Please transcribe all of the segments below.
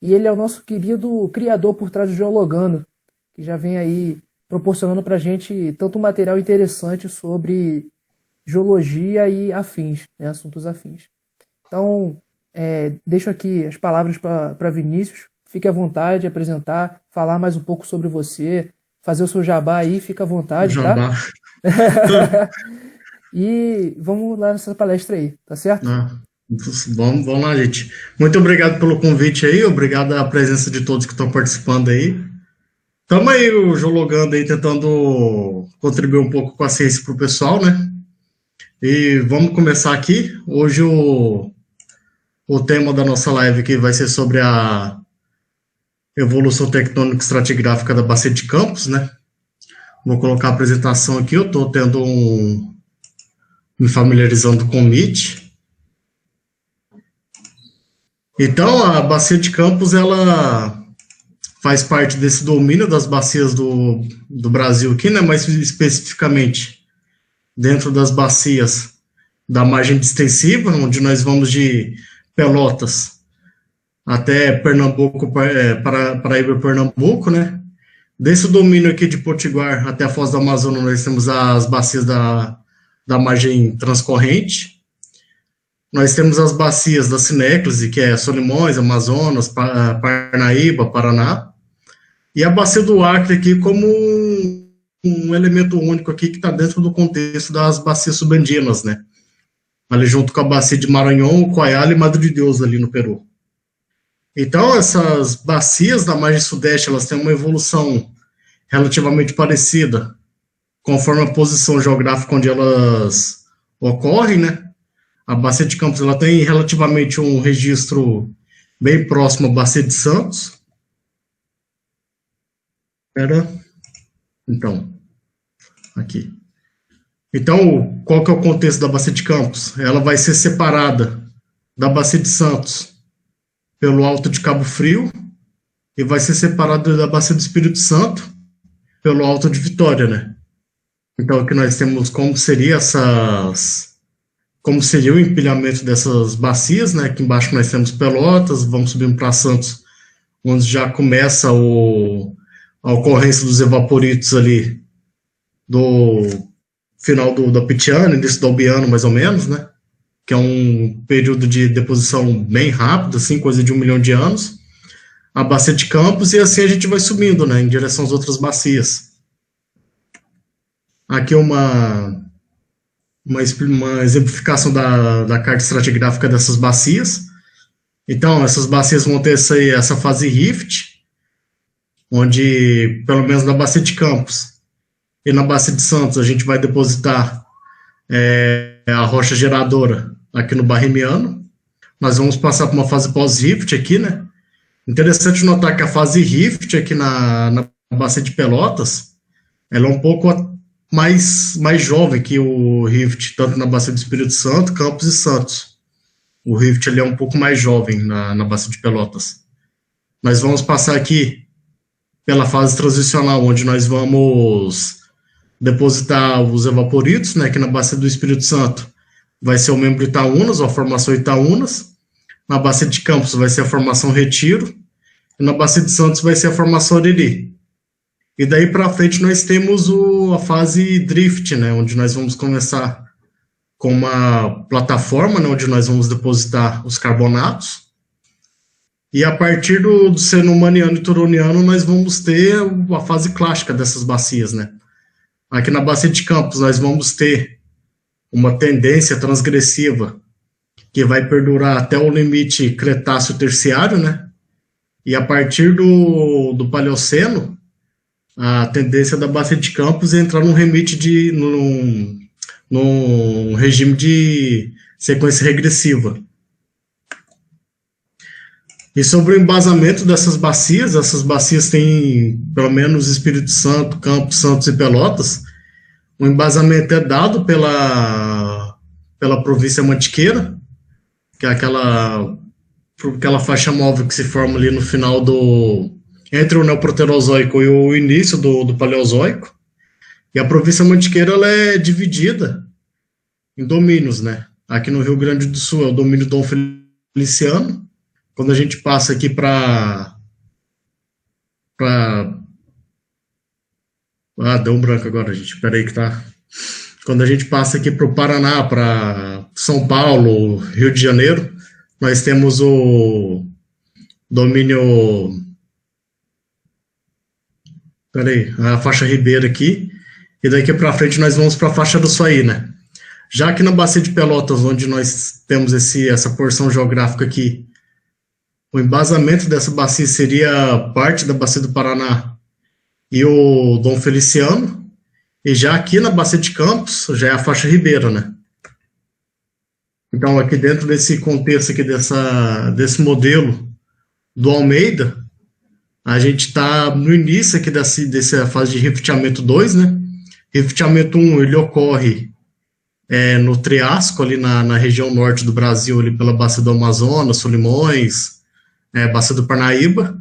e ele é o nosso querido criador por trás do Geologando, que já vem aí proporcionando para a gente tanto material interessante sobre geologia e afins, né, assuntos afins. Então, deixo aqui as palavras para Vinícius. Fique à vontade de apresentar, falar mais um pouco sobre você, fazer o seu jabá aí, fica à vontade, tá? Jabá. E vamos lá nessa palestra aí, tá certo? Ah, vamos lá, gente. Muito obrigado pelo convite aí, obrigado à presença de todos que estão participando aí. Estamos aí jogando aí, tentando contribuir um pouco com a ciência para o pessoal, né? E vamos começar aqui. Hoje o tema da nossa live aqui vai ser sobre a evolução tectônica estratigráfica da bacia de Campos, né? Vou colocar a apresentação aqui, eu estou me familiarizando com o MIT. Então, a bacia de Campos, ela faz parte desse domínio das bacias do Brasil aqui, né? Mais especificamente dentro das bacias da margem extensiva, onde nós vamos de Pelotas até Pernambuco, Paraíba e Pernambuco, né? Desse domínio aqui de Potiguar até a Foz do Amazonas, nós temos as bacias da margem transcorrente. Nós temos as bacias da Sinéclise, que é Solimões, Amazonas, Parnaíba, Paraná. E a bacia do Acre aqui como um elemento único aqui que está dentro do contexto das bacias subandinas, né? Ali junto com a bacia de Maranhão, Coayala e Madre de Deus ali no Peru. Então, essas bacias da margem sudeste, elas têm uma evolução relativamente parecida, conforme a posição geográfica onde elas ocorrem, né? A bacia de Campos, ela tem relativamente um registro bem próximo à bacia de Santos. Então, aqui. Então, qual que é o contexto da bacia de Campos? Ela vai ser separada da bacia de Santos pelo Alto de Cabo Frio e vai ser separada da bacia do Espírito Santo pelo Alto de Vitória, né? Então, aqui nós temos como seria o empilhamento dessas bacias, né? Aqui embaixo nós temos Pelotas, vamos subindo para Santos, onde já começa a ocorrência dos evaporitos ali do final da Pitiana, início do Albiano, mais ou menos, né? Que é um período de deposição bem rápido, assim, coisa de 1 milhão de anos. A bacia de Campos, e assim a gente vai subindo, né? Em direção às outras bacias. Aqui é uma exemplificação da carta estratigráfica dessas bacias. Então, essas bacias vão ter essa fase rift, onde, pelo menos na bacia de Campos e na bacia de Santos, a gente vai depositar a rocha geradora aqui no Barremiano. Nós vamos passar por uma fase pós-rift aqui, né? Interessante notar que a fase rift aqui na bacia de Pelotas, ela é um pouco mais jovem que o rift, tanto na bacia do Espírito Santo, Campos e Santos. O rift ele é um pouco mais jovem na bacia de Pelotas. Nós vamos passar aqui pela fase transicional, onde nós vamos depositar os evaporitos, né? Aqui na bacia do Espírito Santo vai ser o membro Itaúnas, ou a formação Itaúnas. Na bacia de Campos vai ser a formação Retiro. E na bacia de Santos vai ser a formação Ariri. E daí para frente nós temos a fase Drift, né? Onde nós vamos começar com uma plataforma, né? Onde nós vamos depositar os carbonatos. E a partir do seno humaniano e turoniano nós vamos ter a fase clássica dessas bacias, né? Aqui na bacia de Campos nós vamos ter uma tendência transgressiva que vai perdurar até o limite Cretáceo-Terciário, né? E a partir do Paleoceno, a tendência da bacia de Campos é entrar num regime de sequência regressiva. E sobre o embasamento dessas bacias, essas bacias têm, pelo menos, Espírito Santo, Campos, Santos e Pelotas. O embasamento é dado pela província Mantiqueira, que é aquela faixa móvel que se forma ali no final entre o Neoproterozoico e o início do Paleozoico. E a província Mantiqueira ela é dividida em domínios, né? Aqui no Rio Grande do Sul é o domínio Dom Feliciano, quando a gente passa aqui para deu um branco agora, gente. Espera aí que tá. Quando a gente passa aqui para o Paraná, para São Paulo, Rio de Janeiro, nós temos o domínio. Espera aí, a faixa Ribeira aqui. E daqui para frente nós vamos para a faixa do Suaí, né? Já aqui na Bacia de Pelotas, onde nós temos essa porção geográfica aqui, o embasamento dessa bacia seria parte da Bacia do Paraná e o Dom Feliciano. E já aqui na Bacia de Campos, já é a faixa Ribeira, né? Então, aqui dentro desse contexto aqui, desse modelo do Almeida, a gente está no início aqui dessa fase de rifteamento 2, né? Rifteamento 1, ele ocorre no Triássico, ali na região norte do Brasil, ali pela Bacia do Amazonas, Solimões, Bacia do Parnaíba.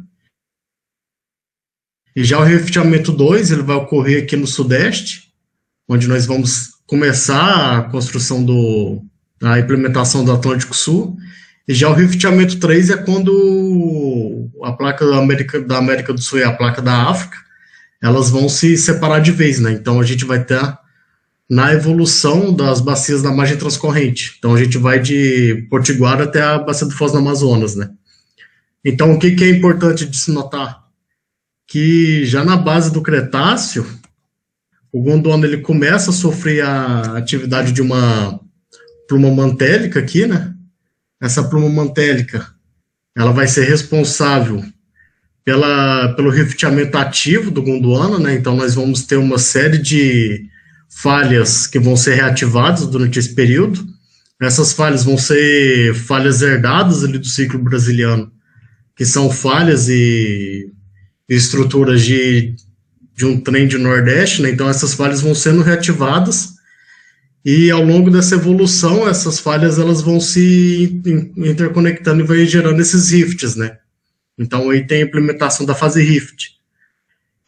E já o rifteamento 2, ele vai ocorrer aqui no Sudeste, onde nós vamos começar a construção a implementação do Atlântico Sul. E já o rifteamento 3 é quando a placa da América do Sul e a placa da África, elas vão se separar de vez, né? Então a gente vai estar na evolução das bacias da margem transcorrente. Então a gente vai de Potiguara até a Bacia do Foz do Amazonas, né? Então o que é importante de se notar? Que já na base do Cretáceo, o Gondwana ele começa a sofrer a atividade de uma pluma mantélica aqui, né? Essa pluma mantélica, ela vai ser responsável pelo rifteamento ativo do Gondwana, né? Então nós vamos ter uma série de falhas que vão ser reativadas durante esse período. Essas falhas vão ser falhas herdadas ali do ciclo brasiliano, que são falhas e estruturas de um trem de Nordeste, né? Então essas falhas vão sendo reativadas e ao longo dessa evolução essas falhas elas vão se interconectando e vai gerando esses rifts, né? Então aí tem a implementação da fase rift.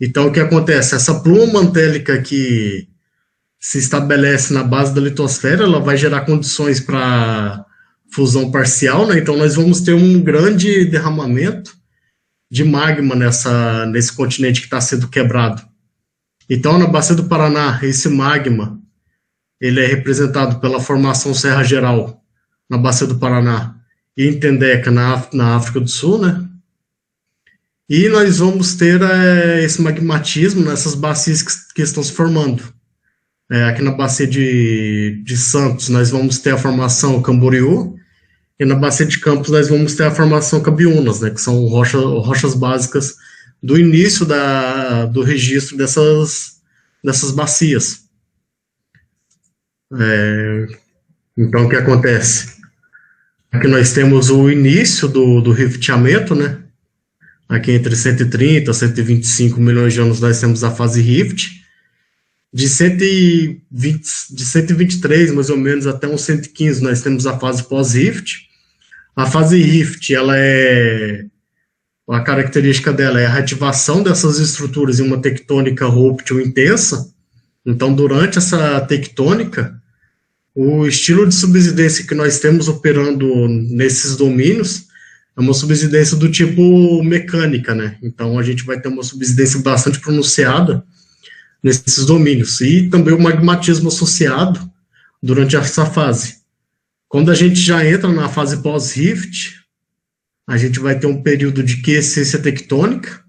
Então o que acontece? Essa pluma mantélica que se estabelece na base da litosfera, ela vai gerar condições para fusão parcial, né? Então nós vamos ter um grande derramamento de magma nesse continente que está sendo quebrado. Então, na Bacia do Paraná, esse magma ele é representado pela formação Serra Geral na Bacia do Paraná e em Tendeca na África do Sul, né? E nós vamos ter esse magmatismo nessas bacias que estão se formando. Aqui na Bacia de Santos, nós vamos ter a formação Camboriú, e na Bacia de Campos nós vamos ter a formação Cabiúnas, né, que são rochas básicas do início do registro dessas bacias. Então, o que acontece? Aqui nós temos o início do rifteamento, né? Aqui entre 130 e 125 milhões de anos nós temos a fase rift. De 123, mais ou menos, até uns 115, nós temos a fase pós-rift. A fase rift, a característica dela é a reativação dessas estruturas em uma tectônica rúptil intensa. Então, durante essa tectônica, o estilo de subsidência que nós temos operando nesses domínios é uma subsidência do tipo mecânica, né? Então, a gente vai ter uma subsidência bastante pronunciada nesses domínios, e também o magmatismo associado durante essa fase. Quando a gente já entra na fase pós-rift, a gente vai ter um período de quiescência tectônica,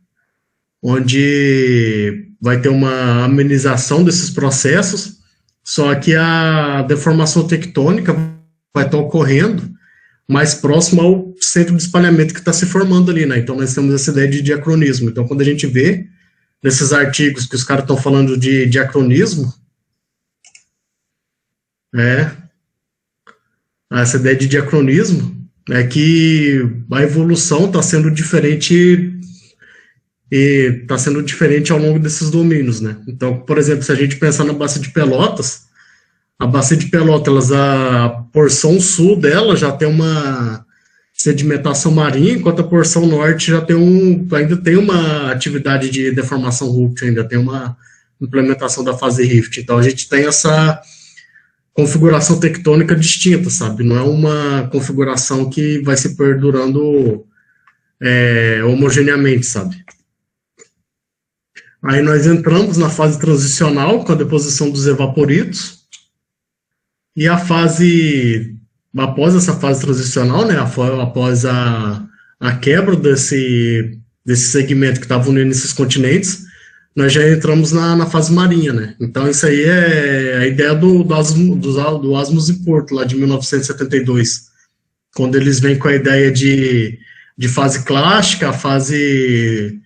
onde vai ter uma amenização desses processos, só que a deformação tectônica vai estar ocorrendo mais próximo ao centro de espalhamento que está se formando ali, né? Então nós temos essa ideia de diacronismo. Então quando a gente vê nesses artigos que os caras estão falando de diacronismo, essa ideia de diacronismo é que a evolução está sendo diferente e está sendo diferente ao longo desses domínios, né? Então, por exemplo, se a gente pensar na Bacia de Pelotas, a Bacia de Pelotas, a porção sul dela já tem uma sedimentação marinha, enquanto a porção norte já ainda tem uma atividade de deformação rúptil, ainda tem uma implementação da fase rift. Então a gente tem configuração tectônica distinta, sabe? Não é uma configuração que vai se perdurando homogeneamente, sabe? Aí nós entramos na fase transicional com a deposição dos evaporitos e a fase, após essa fase transicional, né, após a quebra desse segmento que estava unindo esses continentes, nós já entramos na fase marinha, né? Então isso aí é a ideia do Asmus e Porto, lá de 1972, quando eles vêm com a ideia de fase clássica, a fase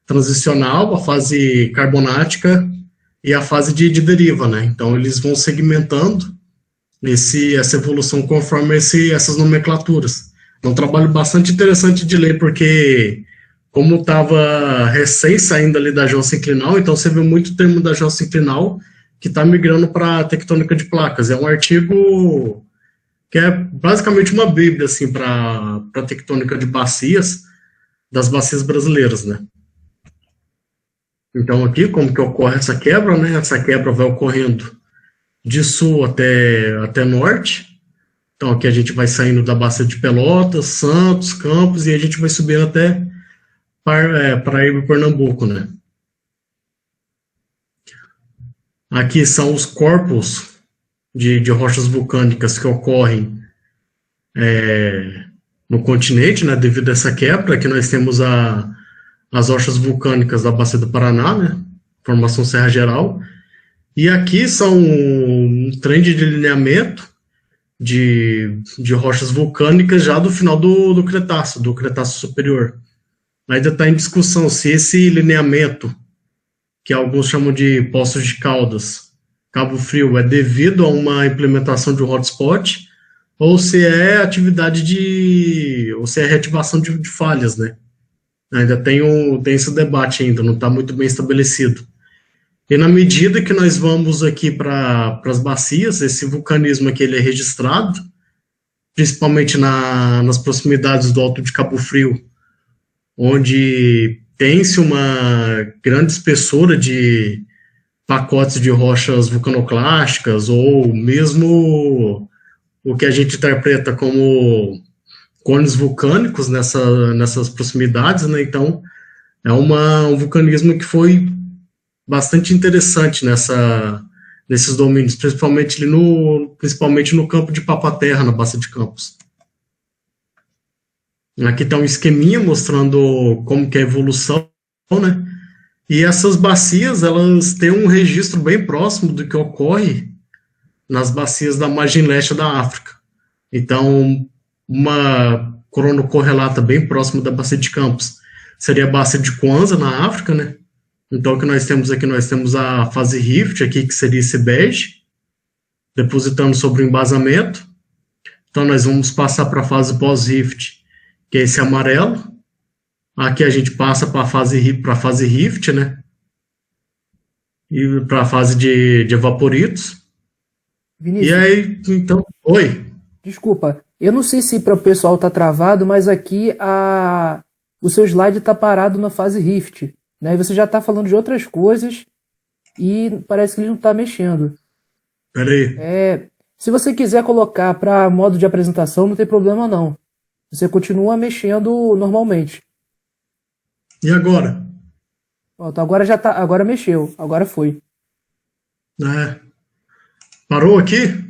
transicional, a fase carbonática e a fase de deriva, né? Então eles vão segmentando essa evolução conforme essas nomenclaturas. É um trabalho bastante interessante de ler, porque como estava recém saindo ali da geossinclinal, então você vê muito termo da geossinclinal que está migrando para a tectônica de placas. É um artigo que é basicamente uma bíblia assim, para a tectônica de bacias, das bacias brasileiras, né? Então aqui, como que ocorre essa quebra, né? Essa quebra vai ocorrendo de sul até norte. Então aqui a gente vai saindo da Bacia de Pelotas, Santos, Campos, e a gente vai subindo até Paraíba e Pernambuco, né? Aqui são os corpos de rochas vulcânicas que ocorrem no continente, né? Devido a essa quebra. Aqui nós temos as rochas vulcânicas da Bacia do Paraná, né? Formação Serra Geral. E aqui são um trend de lineamento de rochas vulcânicas já do final do Cretáceo Superior. Ainda está em discussão se esse lineamento, que alguns chamam de Poços de Caldas, Cabo Frio, é devido a uma implementação de um hotspot, ou se é ou se é reativação de falhas, né? Ainda tem esse debate ainda, não está muito bem estabelecido. E na medida que nós vamos aqui para as bacias, esse vulcanismo aqui ele é registrado, principalmente nas proximidades do Alto de Cabo Frio, onde tem-se uma grande espessura de pacotes de rochas vulcanoclásticas, ou mesmo o que a gente interpreta como cones vulcânicos nessas proximidades, né? Então, é um vulcanismo que foi bastante interessante nesses domínios, principalmente no campo de Papa-Terra, na Bacia de Campos. Aqui está um esqueminha mostrando como que é a evolução, né? E essas bacias, elas têm um registro bem próximo do que ocorre nas bacias da margem leste da África. Então, uma cronocorrelata bem próxima da Bacia de Campos seria a Bacia de Kwanza, na África, né? Então, o que nós temos aqui, nós temos a fase Rift, aqui, que seria esse bege, depositando sobre o embasamento. Então, nós vamos passar para a fase pós-Rift, que é esse amarelo. Aqui a gente passa para a fase Rift, né? E para a fase de evaporitos. Vinícius, E aí, então... Oi? desculpa, eu não sei se para o pessoal tá travado, mas aqui o seu slide está parado na fase Rift, né? E você já está falando de outras coisas e parece que ele não está mexendo. Peraí. Se você quiser colocar para modo de apresentação, não tem problema não. Você continua mexendo normalmente. E agora? Pronto, agora já tá, agora mexeu, agora foi. Parou aqui?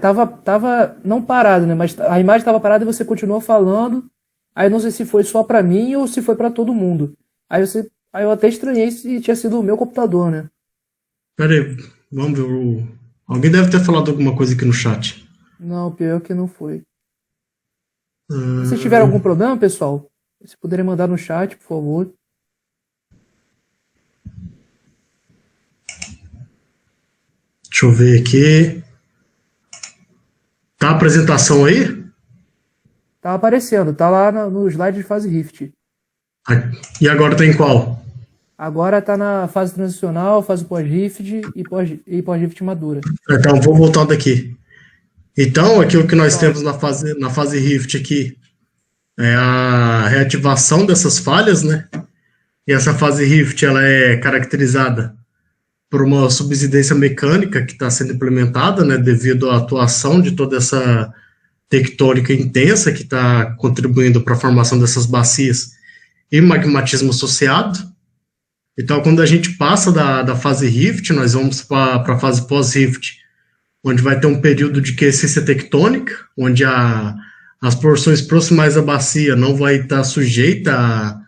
Tava não parado, né? Mas a imagem estava parada e você continuou falando. Aí não sei se foi só para mim ou se foi para todo mundo. Aí eu até estranhei se tinha sido o meu computador, né? Peraí, vamos ver. Alguém deve ter falado alguma coisa aqui no chat. Não, pior que não foi. Se tiver algum problema, pessoal, se puderem mandar no chat, por favor. Deixa eu ver aqui. Tá a apresentação aí? Tá aparecendo, tá lá no slide de fase Rift. E agora tá em qual? Agora tá na fase transicional, fase pós-Rift e pós-Rift madura. Então, vou voltar daqui. Então, aqui o que nós temos na fase Rift aqui é a reativação dessas falhas, né? E essa fase Rift, ela é caracterizada por uma subsidência mecânica que está sendo implementada, né, devido à atuação de toda essa tectônica intensa que está contribuindo para a formação dessas bacias e magmatismo associado. Então, quando a gente passa da fase rift, nós vamos para a fase pós-rift, onde vai ter um período de quiescência tectônica, onde as porções proximais à bacia não vai estar sujeita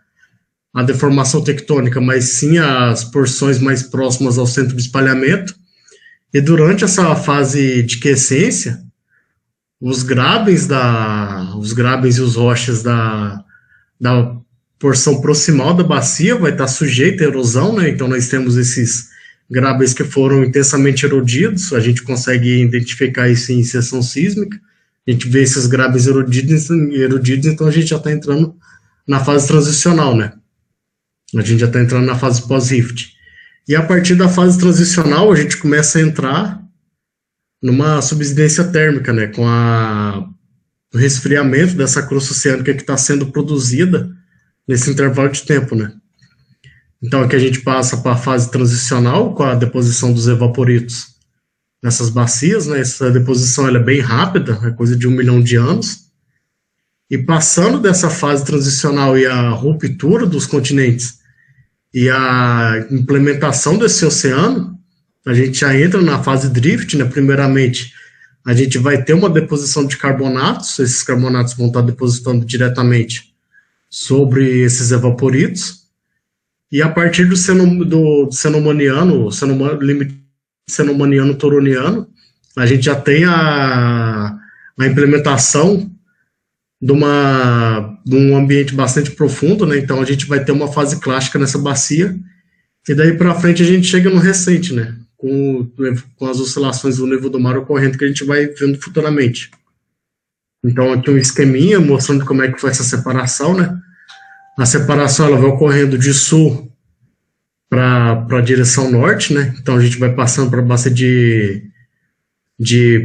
à deformação tectônica, mas sim as porções mais próximas ao centro de espalhamento. E durante essa fase de quiescência, os grabens e os rochas da porção proximal da bacia vai estar sujeita à erosão, né? Então nós temos esses grabens que foram intensamente erodidos, a gente consegue identificar isso em seção sísmica, a gente vê esses grabens erodidos, então a gente já está entrando na fase transicional, né? A gente já está entrando na fase pós-rift. E a partir da fase transicional, a gente começa a entrar numa subsidência térmica, né, com o resfriamento dessa crosta oceânica que está sendo produzida nesse intervalo de tempo, né. Então aqui a gente passa para a fase transicional com a deposição dos evaporitos nessas bacias, né, essa deposição ela é bem rápida, é coisa de 1 milhão de anos, e passando dessa fase transicional e a ruptura dos continentes e a implementação desse oceano, a gente já entra na fase drift, né? Primeiramente, a gente vai ter uma deposição de carbonatos, esses carbonatos vão estar depositando diretamente sobre esses evaporitos, e a partir do limite cenomaniano-turoniano, a gente já tem a implementação de um ambiente bastante profundo, né? Então a gente vai ter uma fase clássica nessa bacia, e daí para frente a gente chega no recente, né? Com as oscilações do nível do mar ocorrendo que a gente vai vendo futuramente. Então aqui um esqueminha mostrando como é que foi essa separação, né? A separação ela vai ocorrendo de sul para a direção norte, né? Então a gente vai passando para a bacia de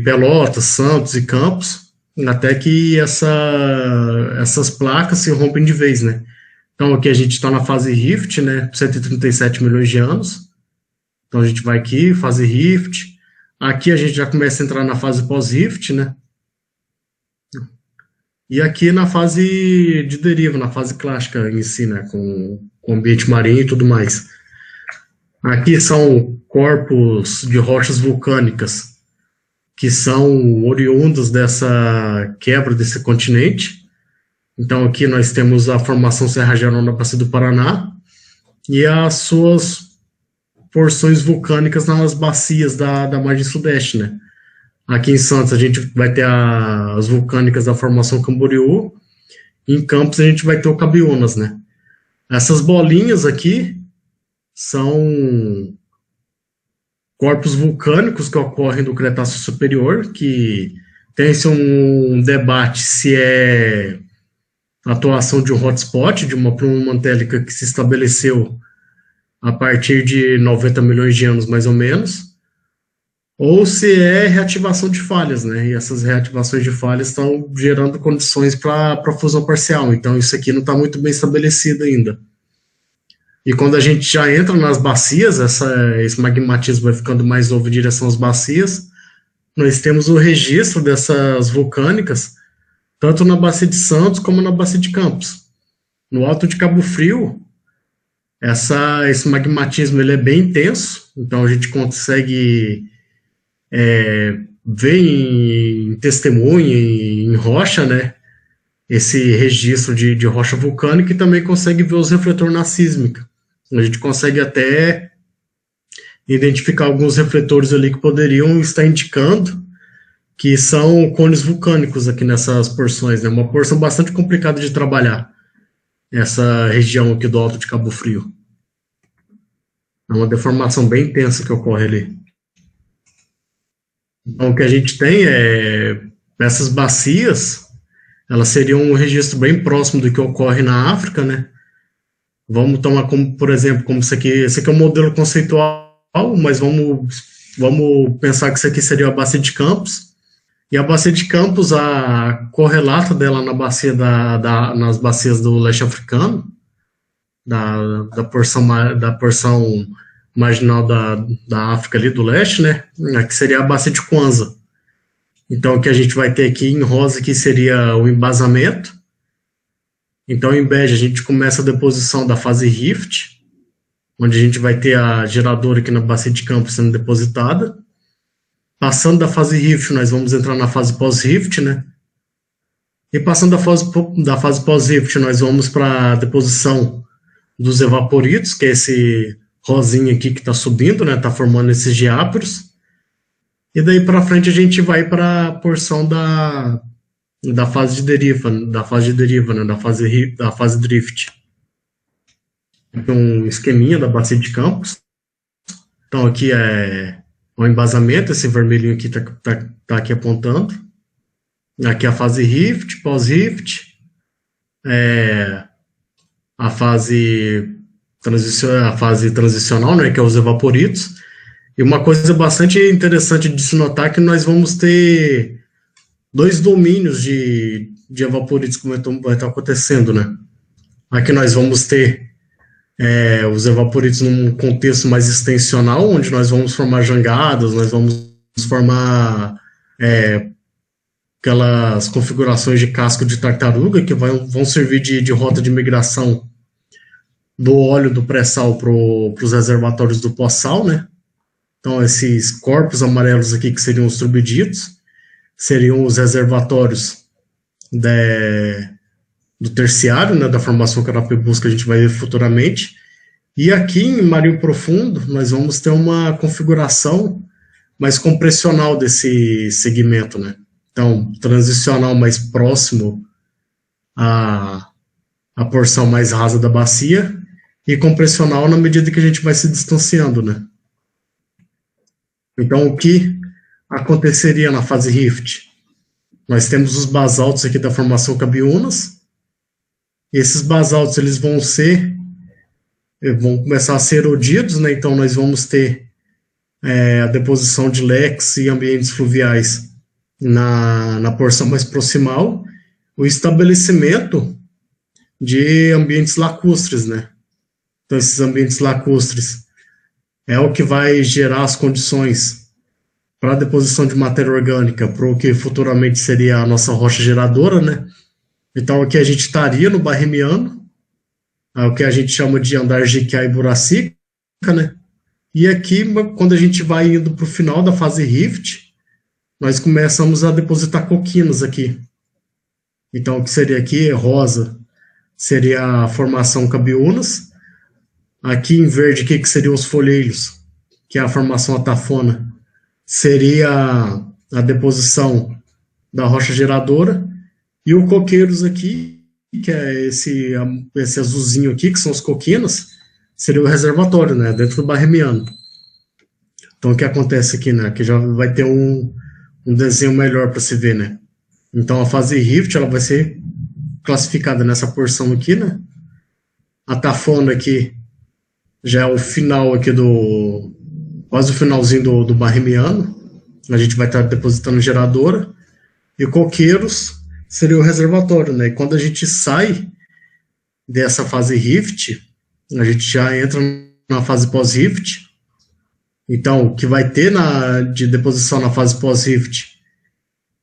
Pelotas, Santos e Campos, até que essas placas se rompem de vez, né? Então aqui a gente está na fase rift, né? 137 milhões de anos. Então a gente vai aqui, fase rift. Aqui a gente já começa a entrar na fase pós-rift, né? E aqui na fase de deriva, na fase clássica em si, né? Com o ambiente marinho e tudo mais. Aqui são corpos de rochas vulcânicas que são oriundos dessa quebra desse continente. Então aqui nós temos a formação Serra Geral na Bacia do Paraná e as suas porções vulcânicas nas bacias da margem sudeste, né? Aqui em Santos a gente vai ter as vulcânicas da formação Camboriú, e em Campos a gente vai ter o Cabiúnas, né? Essas bolinhas aqui são corpos vulcânicos que ocorrem do Cretáceo Superior, que tem-se um debate se é a atuação de um hotspot, de uma pluma mantélica que se estabeleceu a partir de 90 milhões de anos, mais ou menos, ou se é reativação de falhas, né? E essas reativações de falhas estão gerando condições para fusão parcial, então isso aqui não está muito bem estabelecido ainda. E quando a gente já entra nas bacias, esse magmatismo vai ficando mais novo em direção às bacias, nós temos o registro dessas vulcânicas, tanto na bacia de Santos como na bacia de Campos. No Alto de Cabo Frio, esse magmatismo ele é bem intenso, então a gente consegue ver em testemunha, em rocha, né, esse registro de rocha vulcânica, e também consegue ver os refletores na sísmica. A gente consegue até identificar alguns refletores ali que poderiam estar indicando que são cones vulcânicos aqui nessas porções, né? Uma porção bastante complicada de trabalhar, essa região aqui do Alto de Cabo Frio. É uma deformação bem intensa que ocorre ali. Então, o que a gente tem essas bacias, elas seriam um registro bem próximo do que ocorre na África, né? Vamos tomar como, por exemplo, como esse aqui é um modelo conceitual, mas vamos pensar que isso aqui seria a bacia de Campos. E a bacia de Campos, a correlata dela na bacia nas bacias do leste africano, da porção marginal da África ali do leste, né? Que seria a bacia de Kwanza. Então, o que a gente vai ter aqui em rosa aqui seria o embasamento. Então, em bege, a gente começa a deposição da fase rift, onde a gente vai ter a geradora aqui na bacia de campo sendo depositada. Passando da fase rift, nós vamos entrar na fase pós-rift, né? E passando da fase pós-rift, nós vamos para a deposição dos evaporitos, que é esse rosinha aqui que está subindo, né? Está formando esses diáporos. E daí para frente a gente vai para a porção da fase de deriva, né? Da fase drift. Aqui um esqueminha da bacia de campos. Então aqui é o embasamento, esse vermelhinho aqui tá aqui apontando. Aqui a fase rift, pós-rift, a fase transicional, né, que é os evaporitos. E uma coisa bastante interessante de se notar é que nós vamos ter 2 domínios de evaporitos que vai estar acontecendo, né? Aqui nós vamos ter os evaporitos num contexto mais extensional, onde nós vamos formar jangadas, nós vamos formar aquelas configurações de casco de tartaruga que vão servir de rota de migração do óleo do pré-sal para os reservatórios do pós-sal, né? Então, esses corpos amarelos aqui, que seriam os turbiditos, seriam os reservatórios do terciário, né, da formação Carapebus, que a gente vai ver futuramente. E aqui em Marinho Profundo, nós vamos ter uma configuração mais compressional desse segmento, né? Então, transicional mais próximo à porção mais rasa da bacia e compressional na medida que a gente vai se distanciando, né? Então, o que aconteceria na fase rift? Nós temos os basaltos aqui da formação Cabiúnas. Esses basaltos eles vão começar a ser erodidos, né? Então, nós vamos ter a deposição de leques e ambientes fluviais na porção mais proximal, o estabelecimento de ambientes lacustres, né? Então, esses ambientes lacustres é o que vai gerar as condições para a deposição de matéria orgânica, para o que futuramente seria a nossa rocha geradora, né? Então, aqui a gente estaria no Barremiano, o que a gente chama de Andarjiquiá e Buracica, né? E aqui, quando a gente vai indo para o final da fase rift, nós começamos a depositar coquinas aqui. Então, o que seria aqui, rosa, seria a formação Cabiúnas. Aqui em verde, que seriam os folheiros, que é a formação Atafona, seria a deposição da rocha geradora. E o coqueiros aqui, que é esse azulzinho aqui, que são os coquinas, seria o reservatório, né, dentro do Barremiano. Então, o que acontece aqui, né, que já vai ter um desenho melhor para se ver, né. Então, a fase rift, ela vai ser classificada nessa porção aqui, né. A Tafona aqui já é o final aqui quase o finalzinho do Barremiano. A gente vai estar depositando geradora. E coqueiros seria o reservatório, né? E quando a gente sai dessa fase rift, a gente já entra na fase pós-rift. Então, o que vai ter de deposição na fase pós-rift,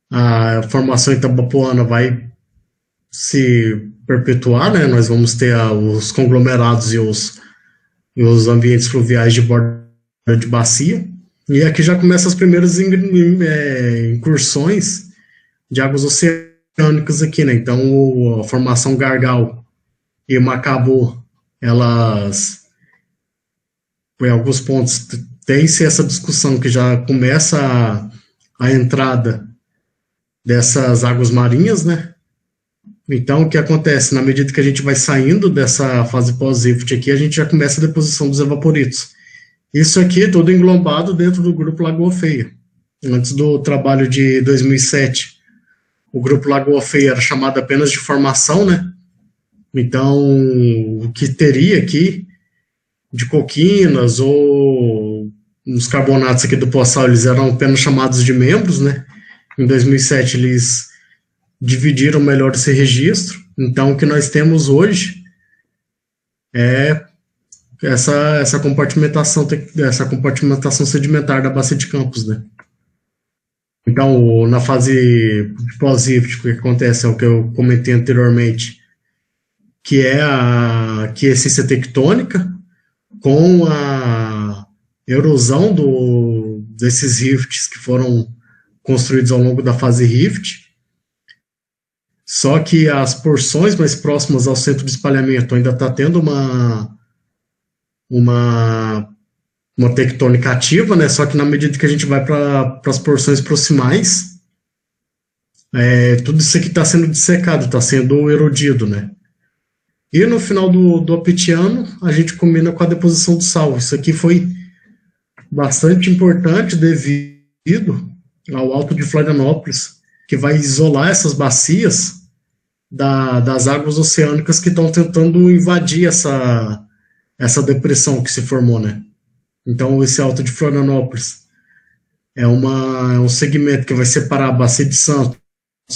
a formação itabapoana vai se perpetuar, né? Nós vamos ter os conglomerados e os ambientes fluviais de borda de bacia. E aqui já começam as primeiras incursões de águas oceânicas aqui, né? Então, a formação Gargal e Macabô, elas, em alguns pontos, tem-se essa discussão que já começa a entrada dessas águas marinhas, né? Então, o que acontece? Na medida que a gente vai saindo dessa fase pós-rift aqui, a gente já começa a deposição dos evaporitos. Isso aqui é todo englobado dentro do Grupo Lagoa Feia. Antes do trabalho de 2007, o Grupo Lagoa Feia era chamado apenas de formação, né? Então, o que teria aqui de coquinas ou os carbonatos aqui do pós-sal, eles eram apenas chamados de membros, né? Em 2007, eles dividiram melhor esse registro. Então, o que nós temos hoje é essa compartimentação sedimentar da bacia de Campos, né? Então, na fase pós-rift, o que acontece é o que eu comentei anteriormente, que é a quiescência tectônica com a erosão desses rifts que foram construídos ao longo da fase rift. Só que as porções mais próximas ao centro de espalhamento ainda está tendo uma tectônica ativa, né? Só que na medida que a gente vai para as porções proximais, tudo isso aqui está sendo dissecado, está sendo erodido, né? E no final do apitiano, a gente combina com a deposição do sal. Isso aqui foi bastante importante devido ao Alto de Florianópolis, que vai isolar essas bacias das águas oceânicas que estão tentando invadir essa depressão que se formou, né? Então, esse Alto de Florianópolis é um segmento que vai separar a Bacia de Santos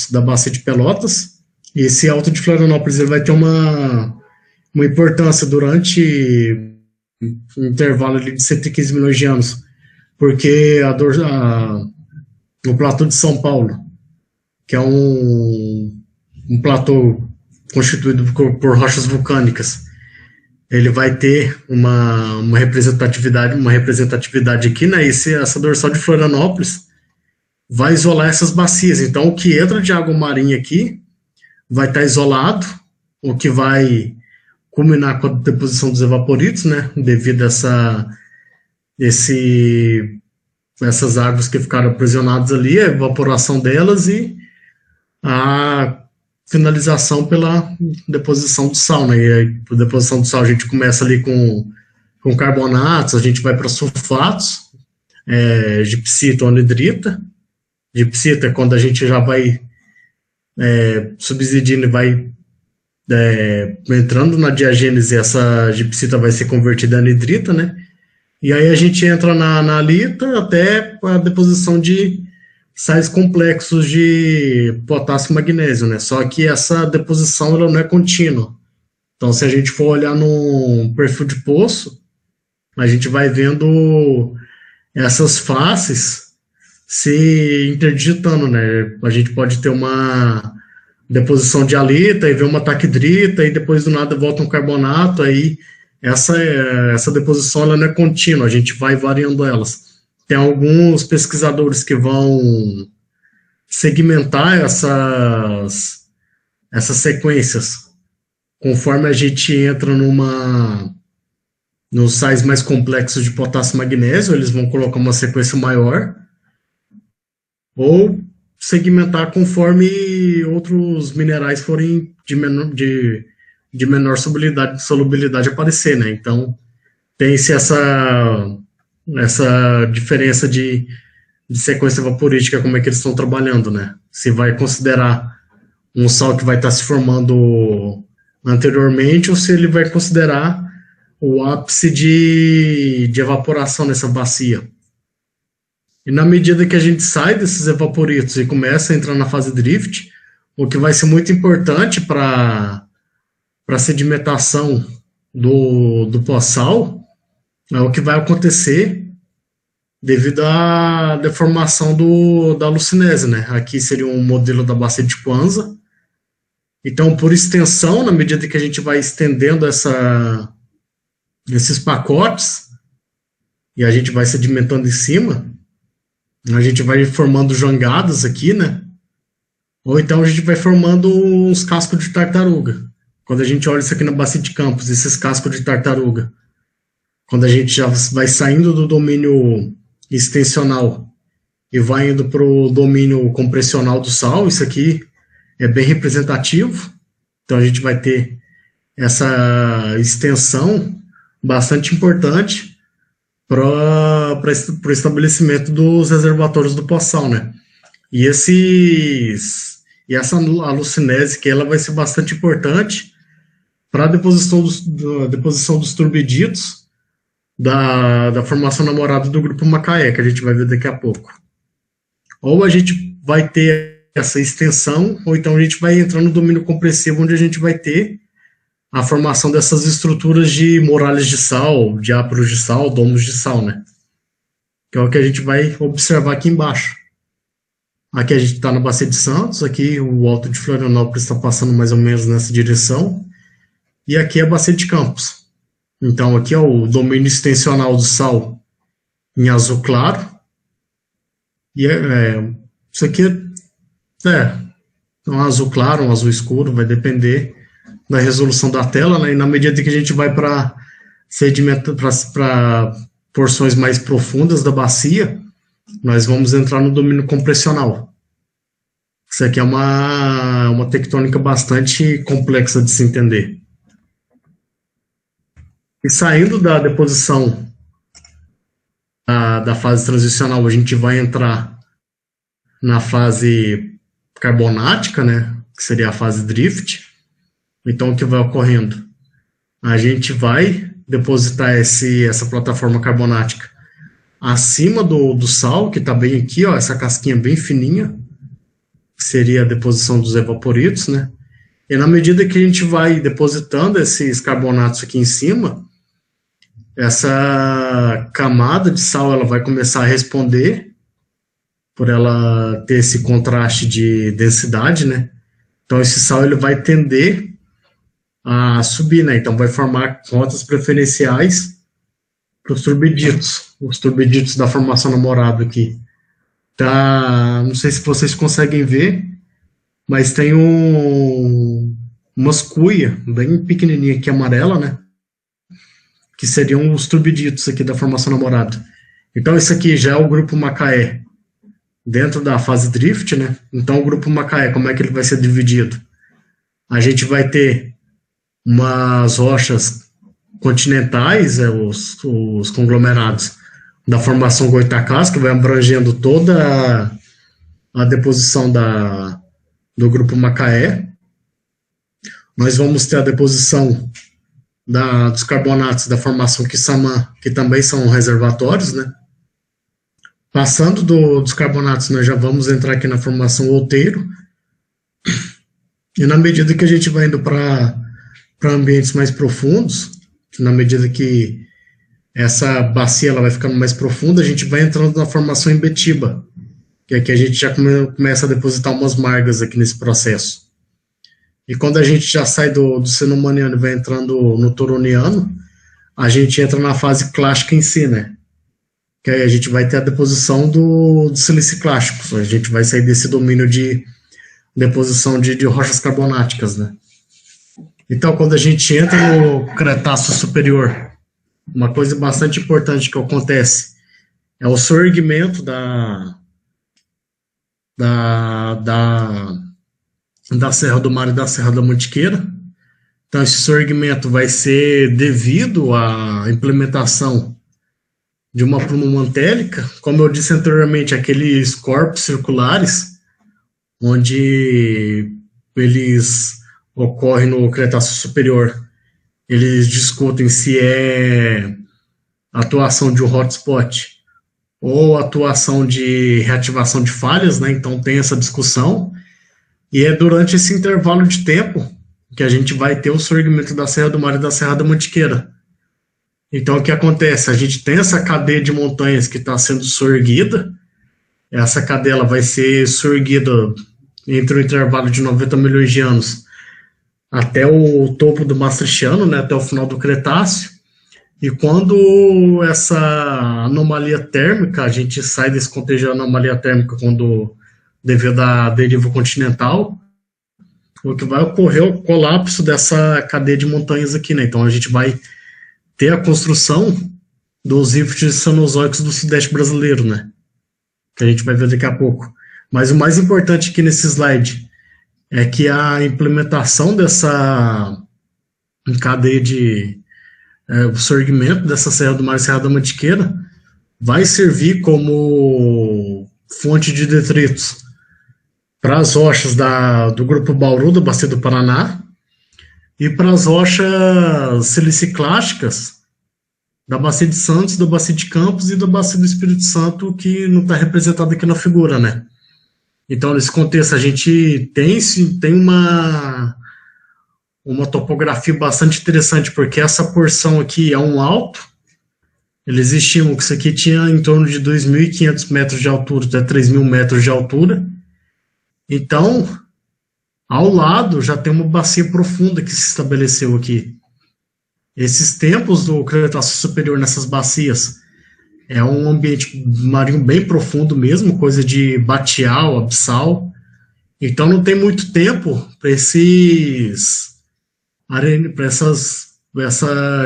da Bacia de Pelotas. E esse Alto de Florianópolis ele vai ter uma importância durante um intervalo ali de 115 milhões de anos, porque o platô de São Paulo, que é um platô constituído por rochas vulcânicas, ele vai ter uma representatividade aqui, né? Essa dorsal de Florianópolis vai isolar essas bacias. Então, o que entra de água marinha aqui vai estar isolado, o que vai culminar com a deposição dos evaporitos, né? Devido a essas águas que ficaram aprisionadas ali, a evaporação delas e a finalização pela deposição do sal, né? E aí, por deposição do sal, a gente começa ali com carbonatos, a gente vai para sulfatos, gipsita ou anidrita. Gipsita é quando a gente já vai subsidindo e vai entrando na diagênese, essa gipsita vai ser convertida em anidrita, né? E aí a gente entra na alita até a deposição de sais complexos de potássio e magnésio, né? Só que essa deposição ela não é contínua. Então, se a gente for olhar no perfil de poço, a gente vai vendo essas faces se interdigitando, né? A gente pode ter uma deposição de alita e ver uma taquidrita e depois do nada volta um carbonato, aí essa deposição ela não é contínua, a gente vai variando elas. Tem alguns pesquisadores que vão segmentar essas sequências conforme a gente entra nos sais mais complexos de potássio e magnésio, eles vão colocar uma sequência maior, ou segmentar conforme outros minerais forem de menor solubilidade aparecer, né? Então, tem-se essa diferença de sequência vaporística, como é que eles estão trabalhando, né? Se vai considerar um sal que vai estar se formando anteriormente, ou se ele vai considerar o ápice de evaporação nessa bacia. E na medida que a gente sai desses evaporitos e começa a entrar na fase drift, o que vai ser muito importante para a sedimentação do pós-sal é o que vai acontecer devido à deformação da alucinese, né? Aqui seria um modelo da bacia de Kwanza. Então, por extensão, na medida que a gente vai estendendo esses pacotes e a gente vai sedimentando em cima, a gente vai formando jangadas aqui, né? Ou então a gente vai formando uns cascos de tartaruga. Quando a gente olha isso aqui na bacia de Campos, esses cascos de tartaruga, quando a gente já vai saindo do domínio extensional e vai indo para o domínio compressional do sal, isso aqui é bem representativo. Então a gente vai ter essa extensão bastante importante para o estabelecimento dos reservatórios do pós-sal, né? E essa alucinese que ela vai ser bastante importante para a deposição dos turbiditos da formação namorada do grupo Macaé, que a gente vai ver daqui a pouco. Ou a gente vai ter essa extensão, ou então a gente vai entrar no domínio compressivo, onde a gente vai ter a formação dessas estruturas de muralhas de sal, de ápiros de sal, domos de sal, né? Que é o que a gente vai observar aqui embaixo. Aqui a gente está na Bacia de Santos, aqui o Alto de Florianópolis está passando mais ou menos nessa direção, e aqui é a Bacia de Campos. Então aqui é o domínio extensional do sal em azul claro, e isso aqui um azul claro, um azul escuro, vai depender da resolução da tela, né? E na medida que a gente vai para sedimento, para porções mais profundas da bacia, nós vamos entrar no domínio compressional. Isso aqui é uma tectônica bastante complexa de se entender. E saindo da deposição da fase transicional, a gente vai entrar na fase carbonática, né, que seria a fase drift. Então, o que vai ocorrendo? A gente vai depositar essa plataforma carbonática acima do sal, que está bem aqui, ó, essa casquinha bem fininha, que seria a deposição dos evaporitos, né? E na medida que a gente vai depositando esses carbonatos aqui em cima, essa camada de sal ela vai começar a responder, por ela ter esse contraste de densidade, né? Então esse sal ele vai tender a subir, né? Então vai formar rotas preferenciais para os turbiditos da formação namorado aqui. Tá, não sei se vocês conseguem ver, mas tem umas cuias bem pequenininha aqui, amarela, né? Que seriam os turbiditos aqui da formação namorado. Então esse aqui já é o grupo Macaé dentro da fase drift, né? Então o grupo Macaé, como é que ele vai ser dividido? A gente vai ter umas rochas continentais, os conglomerados da formação Goitacás, que vai abrangendo toda a deposição do grupo Macaé. Nós vamos ter a deposição dos carbonatos da formação Quissamã, que também são reservatórios, né? Passando dos carbonatos, nós já vamos entrar aqui na formação Outeiro. E na medida que a gente vai indo para ambientes mais profundos, na medida que essa bacia ela vai ficando mais profunda, a gente vai entrando na formação Imbetiba, que aqui a gente já começa a depositar umas margas aqui nesse processo. E quando a gente já sai do Cenomaniano e vai entrando no Turoniano, a gente entra na fase clássica em si, né? Que aí a gente vai ter a deposição do siliciclástico. A gente vai sair desse domínio de deposição de rochas carbonáticas, né? Então, quando a gente entra no Cretáceo Superior, uma coisa bastante importante que acontece é o sorgimento da Serra do Mar e da Serra da Mantiqueira. Então, esse sorgimento vai ser devido à implementação de uma pluma mantélica, como eu disse anteriormente, aqueles corpos circulares, onde eles ocorrem no Cretáceo Superior. Eles discutem se é atuação de um hotspot ou atuação de reativação de falhas, né? Então tem essa discussão, e é durante esse intervalo de tempo que a gente vai ter o sorgimento da Serra do Mar e da Serra da Mantiqueira. Então o que acontece? A gente tem essa cadeia de montanhas que está sendo sorguida, essa cadeia ela vai ser sorguida entre o intervalo de 90 milhões de anos até o topo do Maastrichtiano, né, até o final do Cretáceo. E quando essa anomalia térmica, a gente sai desse contexto de anomalia térmica devido à deriva continental, o que vai ocorrer é o colapso dessa cadeia de montanhas aqui, né? Então a gente vai ter a construção dos rifts cenozoicos do Sudeste brasileiro, né? Que a gente vai ver daqui a pouco. Mas o mais importante aqui nesse slide é que a implementação dessa cadeia de o sorgimento dessa Serra do Mar e Serra da Mantiqueira vai servir como fonte de detritos para as rochas do Grupo Bauru, da Bacia do Paraná, e para as rochas siliciclásticas da Bacia de Santos, da Bacia de Campos e da Bacia do Espírito Santo, que não está representado aqui na figura, né? Então, nesse contexto, a gente tem uma uma topografia bastante interessante, porque essa porção aqui é um alto. Eles estimam que isso aqui tinha em torno de 2.500 metros de altura, até 3.000 metros de altura. Então, ao lado já tem uma bacia profunda que se estabeleceu aqui. Esses tempos do Cretáceo Superior nessas bacias é um ambiente marinho bem profundo mesmo, coisa de batial, abissal. Então não tem muito tempo para esse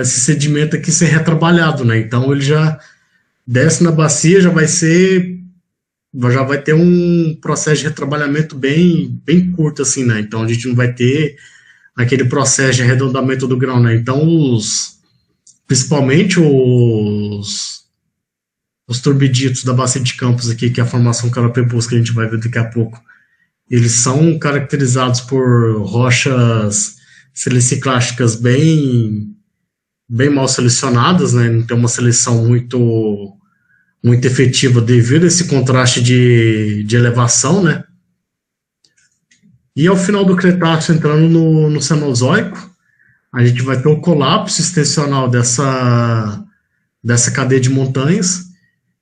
sedimento aqui ser retrabalhado, né? Então ele já desce na bacia, já vai ter um processo de retrabalhamento bem curto, assim, né? Então a gente não vai ter aquele processo de arredondamento do grão, né? Então principalmente os turbiditos da bacia de Campos aqui, que é a formação Carapebus, que a gente vai ver daqui a pouco, eles são caracterizados por rochas siliciclásticas bem mal selecionadas, né? Não tem uma seleção muito efetiva devido a esse contraste de elevação, né? E ao final do Cretáceo, entrando no Cenozoico, a gente vai ter o colapso extensional dessa cadeia de montanhas,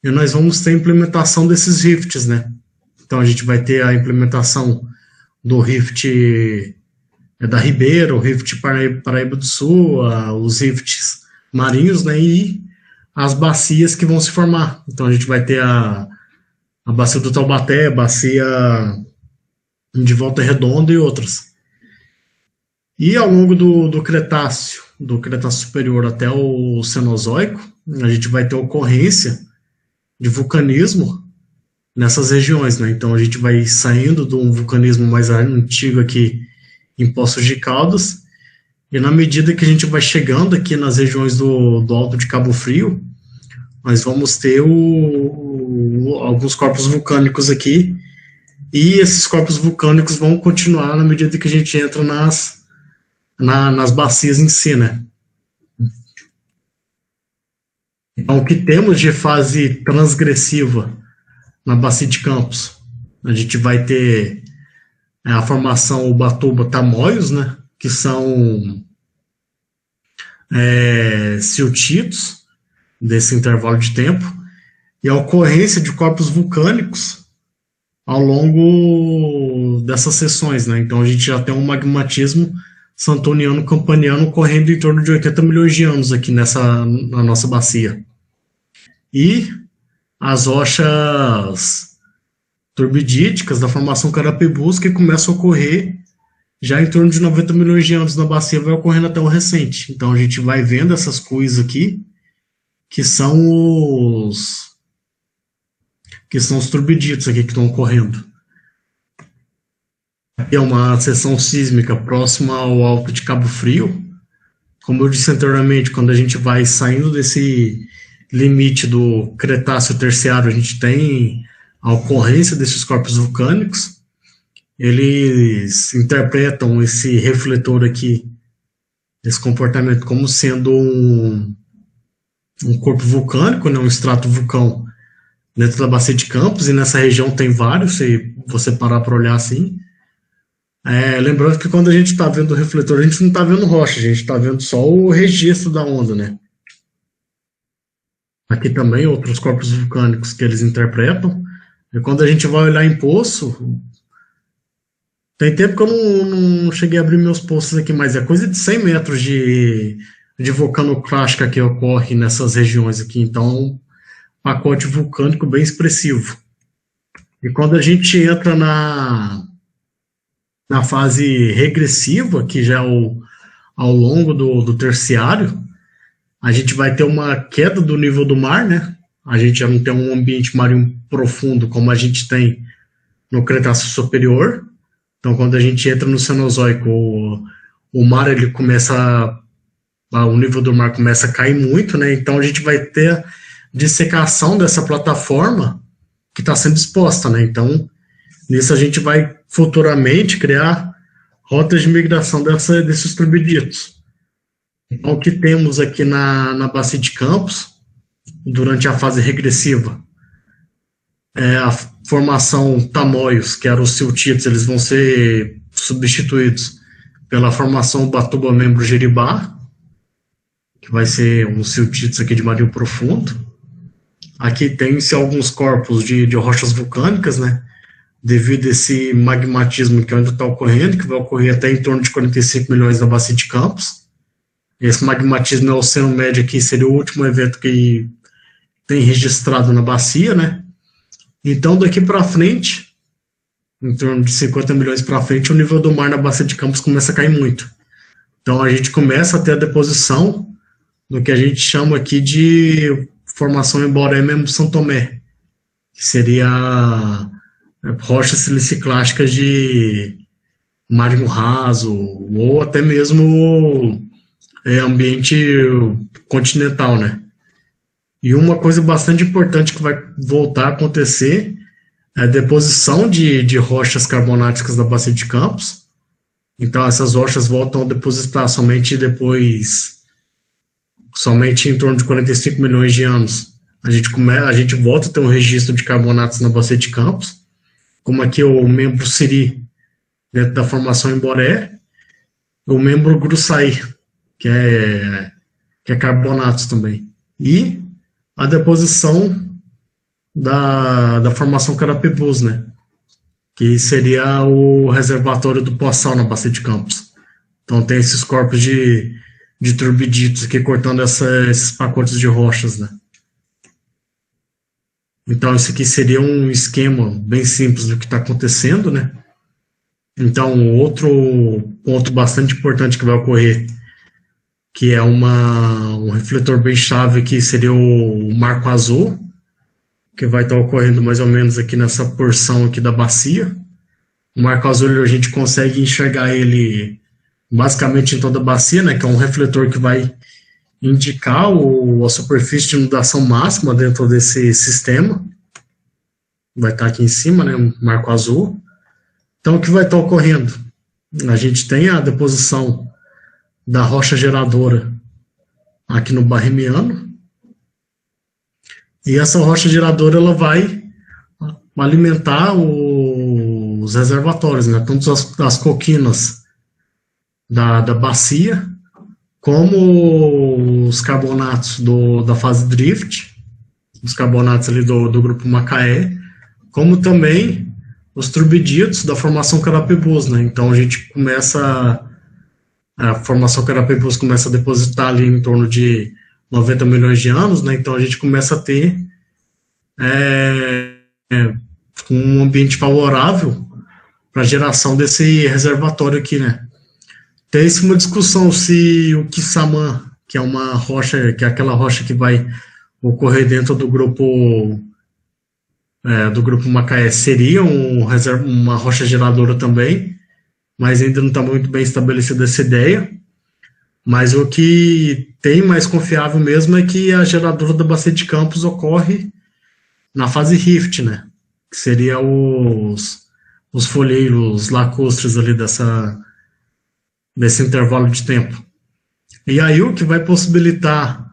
e nós vamos ter a implementação desses rifts, né? Então a gente vai ter a implementação do rift da Ribeira, o rift Paraíba do Sul, os rifts marinhos, né? E as bacias que vão se formar. Então a gente vai ter a bacia do Taubaté, a bacia de Volta Redonda e outras. E ao longo do Cretáceo Superior até o Cenozoico, a gente vai ter ocorrência de vulcanismo nessas regiões, né? Então a gente vai saindo de um vulcanismo mais antigo aqui em Poços de Caldas, e na medida que a gente vai chegando aqui nas regiões do Alto de Cabo Frio, nós vamos ter alguns corpos vulcânicos aqui, e esses corpos vulcânicos vão continuar na medida que a gente entra nas bacias em si, né? Então, o que temos de fase transgressiva na bacia de Campos? A gente vai ter a formação Ubatuba-Tamoios, né? Que são siltitos desse intervalo de tempo, e a ocorrência de corpos vulcânicos ao longo dessas sessões, né? Então a gente já tem um magmatismo santoniano-campaniano ocorrendo em torno de 80 milhões de anos aqui na nossa bacia. E as rochas turbidíticas da formação Carapebus, que começam a ocorrer já em torno de 90 milhões de anos na bacia, vai ocorrendo até o recente. Então a gente vai vendo essas coisas aqui, que são os turbiditos aqui que estão ocorrendo. Aqui é uma seção sísmica próxima ao Alto de Cabo Frio. Como eu disse anteriormente, quando a gente vai saindo desse limite do Cretáceo Terciário, a gente tem a ocorrência desses corpos vulcânicos. Eles interpretam esse refletor aqui, esse comportamento, como sendo um corpo vulcânico, né, um extrato vulcão dentro da bacia de Campos, e nessa região tem vários, se você parar para olhar assim. Lembrando que quando a gente está vendo o refletor, a gente não está vendo rocha, a gente está vendo só o registro da onda, né? Aqui também outros corpos vulcânicos que eles interpretam. E quando a gente vai olhar em poço, tem tempo que eu não cheguei a abrir meus poços aqui, mas é coisa de 100 metros de vulcanoclástica que ocorre nessas regiões aqui. Então, um pacote vulcânico bem expressivo. E quando a gente entra na fase regressiva, que já é ao longo do terciário, a gente vai ter uma queda do nível do mar, né? A gente já não tem um ambiente marinho profundo como a gente tem no Cretáceo Superior. Então, quando a gente entra no Cenozoico, o mar ele o nível do mar começa a cair muito, né? Então a gente vai ter a dissecação dessa plataforma que está sendo exposta, né? Então, nisso a gente vai futuramente criar rotas de migração desses turbiditos. Então, o que temos aqui na bacia de Campos, durante a fase regressiva, é a formação Tamoios, que eram os siltitos, eles vão ser substituídos pela formação Ubatuba Membro Jeribá, que vai ser um siltites aqui de Marinho Profundo. Aqui tem-se alguns corpos de rochas vulcânicas, né? Devido a esse magmatismo que ainda está ocorrendo, que vai ocorrer até em torno de 45 milhões na Bacia de Campos. Esse magmatismo no Oceano Médio aqui seria o último evento que tem registrado na bacia, né? Então, daqui para frente, em torno de 50 milhões para frente, o nível do mar na Bacia de Campos começa a cair muito. Então, a gente começa a ter a deposição do que a gente chama aqui de formação em Boré mesmo São Tomé, que seria rochas siliciclásticas de marinho raso, ou até mesmo ambiente continental, né? E uma coisa bastante importante que vai voltar a acontecer é a deposição de rochas carbonáticas da Bacia de Campos. Então, essas rochas voltam a depositar somente em torno de 45 milhões de anos. A gente volta a ter um registro de carbonatos na Bacia de Campos, como aqui o membro Siri, dentro da formação em Boré, o membro Gruçaí, que é carbonatos também. E a deposição da formação Carapebus, né? Que seria o reservatório do Poçal na Bacia de Campos. Então tem esses corpos de turbiditos aqui cortando esses pacotes de rochas, né? Então isso aqui seria um esquema bem simples do que está acontecendo, né? Então outro ponto bastante importante que vai ocorrer, que é um refletor bem chave aqui, seria o Marco Azul, que vai estar ocorrendo mais ou menos aqui nessa porção aqui da bacia. O Marco Azul a gente consegue enxergar ele basicamente em toda a bacia, né, que é um refletor que vai indicar a superfície de inundação máxima dentro desse sistema. Vai estar aqui em cima, né, o Marco Azul. Então o que vai estar ocorrendo? A gente tem a deposição da rocha geradora aqui no Barremiano, e essa rocha geradora ela vai alimentar os reservatórios, né? Tanto as coquinas da bacia, como os carbonatos da fase drift, os carbonatos ali do grupo Macaé, como também os turbiditos da formação Carapebus, né? Então a gente começa a formação Carapebus começa a depositar ali em torno de 90 milhões de anos, né? Então a gente começa a ter um ambiente favorável para a geração desse reservatório aqui, né? Tem-se uma discussão se o Kissamã, que é uma rocha, que é aquela rocha que vai ocorrer dentro do grupo Macaé, seria uma rocha geradora também, mas ainda não está muito bem estabelecida essa ideia. Mas o que tem mais confiável mesmo é que a geradora da Bacia de Campos ocorre na fase rift, né? Que seria os folheiros lacustres ali desse intervalo de tempo. E aí o que vai possibilitar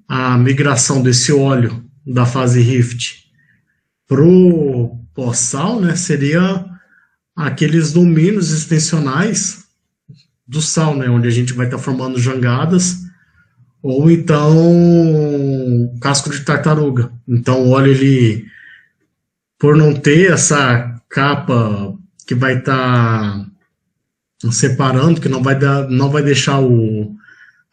a migração desse óleo da fase rift para o pós-sal, né? Seria aqueles domínios extensionais do sal, né, onde a gente vai estar formando jangadas, ou então casco de tartaruga. Então o óleo, ele, por não ter essa capa que vai estar separando, que não vai deixar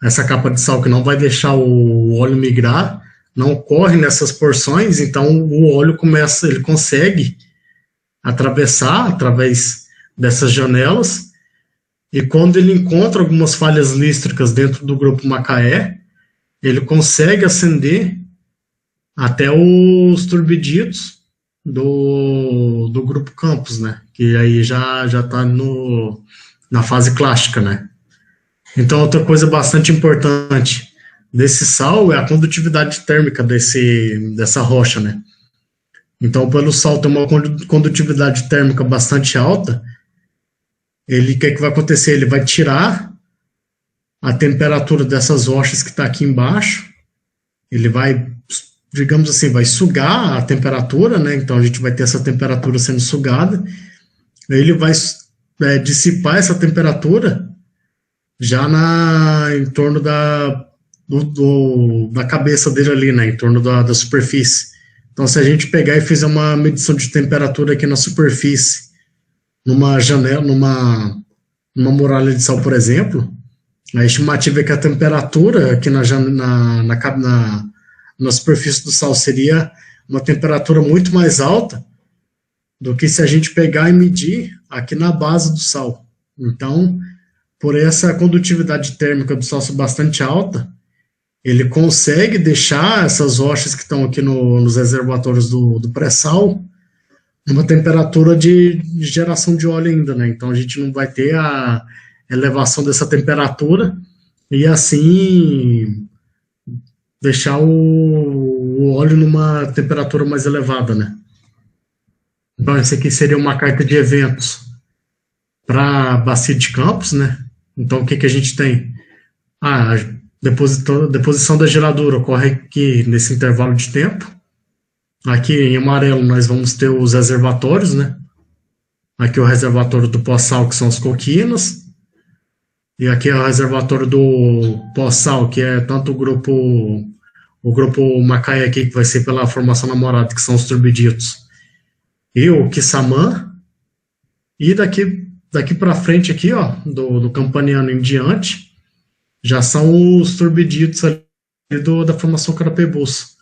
essa capa de sal, que não vai deixar o óleo migrar, não corre nessas porções, então o óleo ele consegue atravessar através dessas janelas. E quando ele encontra algumas falhas lístricas dentro do grupo Macaé, ele consegue ascender até os turbiditos do grupo Campos, né? Que aí já está na fase clássica, né? Então, outra coisa bastante importante desse sal é a condutividade térmica dessa rocha, né? Então, pelo sal ter uma condutividade térmica bastante alta, o que vai acontecer? Ele vai tirar a temperatura dessas rochas que está aqui embaixo, ele vai, digamos assim, vai sugar a temperatura, né? Então a gente vai ter essa temperatura sendo sugada, ele vai dissipar essa temperatura já em torno da cabeça dele ali, né, em torno da superfície. Então, se a gente pegar e fizer uma medição de temperatura aqui na superfície, numa janela, numa muralha de sal, por exemplo, a estimativa é que a temperatura aqui na superfície do sal seria uma temperatura muito mais alta do que se a gente pegar e medir aqui na base do sal. Então, por essa condutividade térmica do sal ser bastante alta, ele consegue deixar essas rochas que estão aqui nos reservatórios do pré-sal numa temperatura de geração de óleo ainda, né? Então a gente não vai ter a elevação dessa temperatura e assim deixar o óleo numa temperatura mais elevada, né? Então essa aqui seria uma carta de eventos para a bacia de Campos, né? Então o que a gente tem? A deposição da geradura ocorre aqui nesse intervalo de tempo. Aqui em amarelo nós vamos ter os reservatórios, né? Aqui o reservatório do pós-sal, que são as coquinas. E aqui é o reservatório do pós-sal, que é tanto o grupo Macaé aqui, que vai ser pela formação namorada, que são os turbiditos, e o Kissamã. E daqui para frente aqui, ó, do Campaniano em diante, já são os turbiditos ali da formação Carapebus.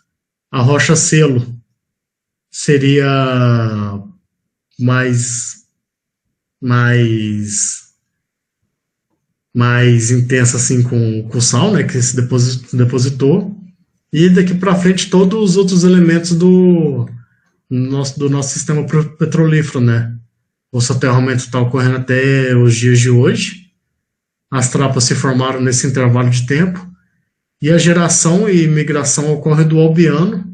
A rocha selo seria mais intensa assim com o sal, né, que se depositou. E daqui para frente todos os outros elementos do nosso sistema petrolífero, né. O soterramento está ocorrendo até os dias de hoje. As trapas se formaram nesse intervalo de tempo. E a geração e migração ocorre do Albiano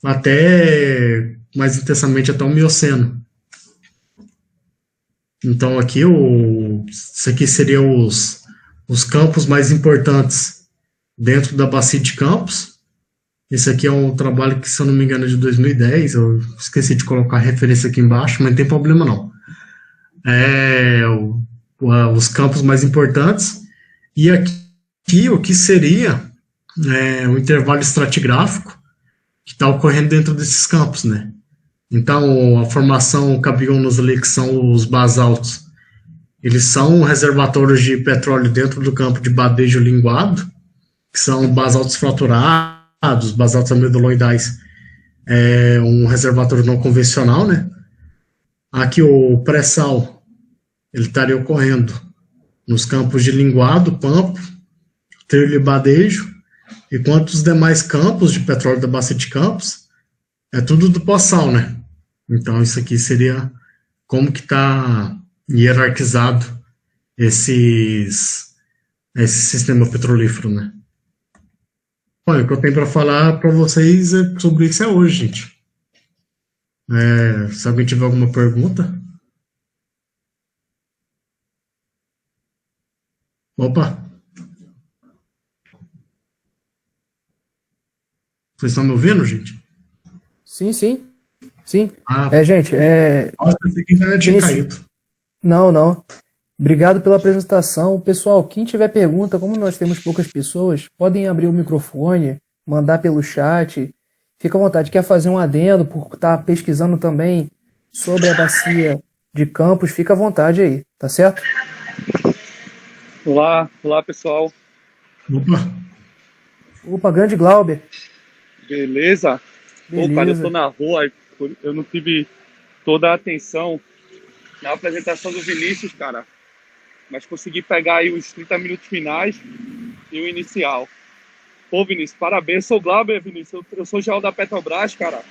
até, mais intensamente, até o Mioceno. Então aqui, isso aqui seriam os campos mais importantes dentro da bacia de Campos. Esse aqui é um trabalho que, se eu não me engano, é de 2010. Eu esqueci de colocar a referência aqui embaixo, mas não tem problema não. Os campos mais importantes. E aqui o que seria o intervalo estratigráfico que está ocorrendo dentro desses campos, né? Então, a formação cabionos ali, que são os basaltos, eles são reservatórios de petróleo dentro do campo de Badejo Linguado, que são basaltos fraturados, basaltos amiduloidais, um reservatório não convencional, né? Aqui o pré-sal, ele estaria ocorrendo nos campos de Linguado, Pampo, Trilho e Badejo, enquanto os demais campos de petróleo da bacia de Campos é tudo do pós-sal, né? Então isso aqui seria como que está hierarquizado esse sistema petrolífero, né? Olha, o que eu tenho para falar para vocês sobre isso hoje, gente. Se alguém tiver alguma pergunta. Opa! Vocês estão me ouvindo, gente? Sim, sim. Sim. Ah, Gente, nossa, pensei que a internet tinha caído. Não. Obrigado pela apresentação. Pessoal, quem tiver pergunta, como nós temos poucas pessoas, podem abrir o microfone, mandar pelo chat. Fica à vontade. Quer fazer um adendo por estar pesquisando também sobre a bacia de Campos, fica à vontade aí, tá certo? Olá, pessoal. Opa, grande Glauber. Beleza? Pô, cara, eu tô na rua, eu não tive toda a atenção na apresentação do Vinícius, cara. Mas consegui pegar aí os 30 minutos finais e o inicial. Pô, Vinícius, parabéns. Sou o Glauber, Vinícius. Eu sou geólogo da Petrobras, cara.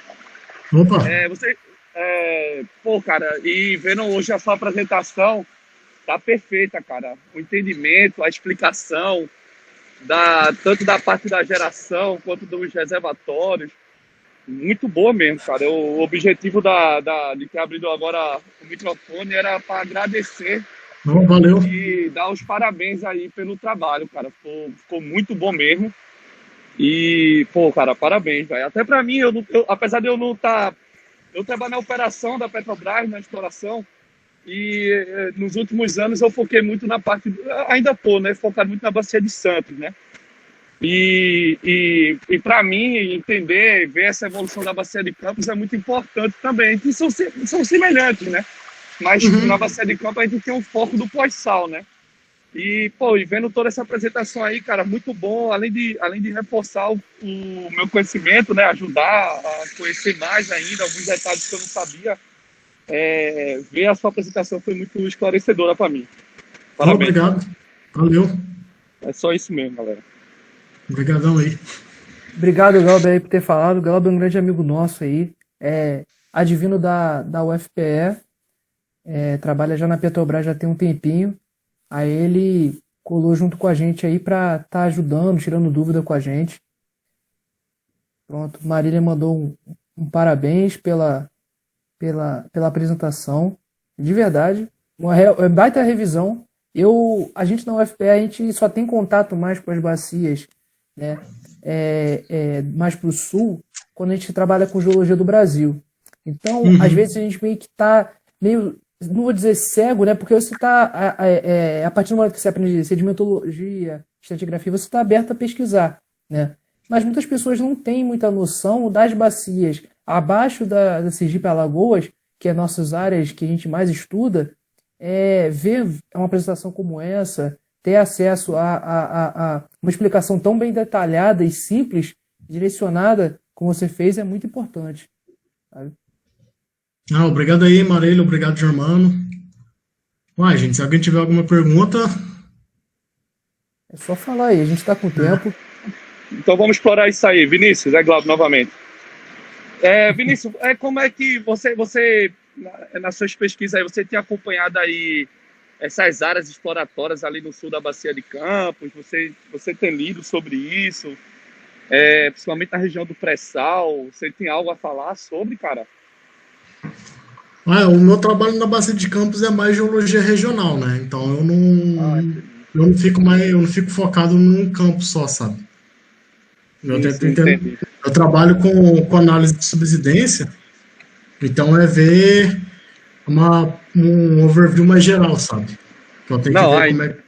Opa! Pô, cara, e vendo hoje a sua apresentação, tá perfeita, cara. O entendimento, a explicação, tanto da parte da geração quanto dos reservatórios. Muito boa mesmo, cara. O objetivo de ter abrido agora o microfone era para agradecer. Valeu. E dar os parabéns aí pelo trabalho, cara. Ficou muito bom mesmo. E, pô, cara, parabéns, velho. Até para mim, apesar de eu não estar... Eu trabalho na operação da Petrobras, na exploração, nos últimos anos eu foquei muito na parte, ainda estou, né, focado muito na Bacia de Santos, né? E para mim, entender, ver essa evolução da Bacia de Campos é muito importante também, que são semelhantes, né? Mas na Uhum. Bacia de Campos a gente tem um foco do pós-sal, né? E vendo toda essa apresentação aí, cara, muito bom, além de reforçar o meu conhecimento, né? Ajudar a conhecer mais ainda alguns detalhes que eu não sabia. Ver a sua apresentação foi muito esclarecedora para mim. Não, Parabéns. obrigado. Valeu. É só isso mesmo, galera. Obrigadão aí. Obrigado, Glauber, aí, por ter falado. O Glauber é um grande amigo nosso aí. Advindo da UFPE, trabalha já na Petrobras já tem um tempinho. Aí ele colou junto com a gente aí para estar ajudando, tirando dúvida com a gente. Pronto, Marília mandou um parabéns pela apresentação. De verdade, uma baita revisão. A gente na UFPE, a gente só tem contato mais com as bacias, né? Mais para o sul, quando a gente trabalha com geologia do Brasil. Então, às vezes a gente meio que está meio, não vou dizer cego, né? Porque você está, a partir do momento que você aprende sedimentologia, estratigrafia, você está aberto a pesquisar, né? Mas muitas pessoas não têm muita noção das bacias abaixo da Sergipe Alagoas, que é nossas áreas que a gente mais estuda. Ver uma apresentação como essa, ter acesso a uma explicação tão bem detalhada e simples, direcionada, como você fez, é muito importante. Sabe? Obrigado aí, Marília. Obrigado, Germano. Uai, gente, se alguém tiver alguma pergunta, É só falar aí, a gente está com tempo. Então vamos explorar isso aí. Vinícius, Glauber, novamente. Vinícius, como é que você nas suas pesquisas aí, você tem acompanhado aí essas áreas exploratórias ali no sul da Bacia de Campos? Você tem lido sobre isso? Principalmente na região do pré-sal? Você tem algo a falar sobre, cara? o meu trabalho na Bacia de Campos é mais geologia regional, né? Então Entendi. eu não fico focado num campo só, sabe? Eu Sim, tento sim, entender. entendi. Eu trabalho com análise de subsidência, então é ver um overview mais geral, sabe? Então tem que Não, ver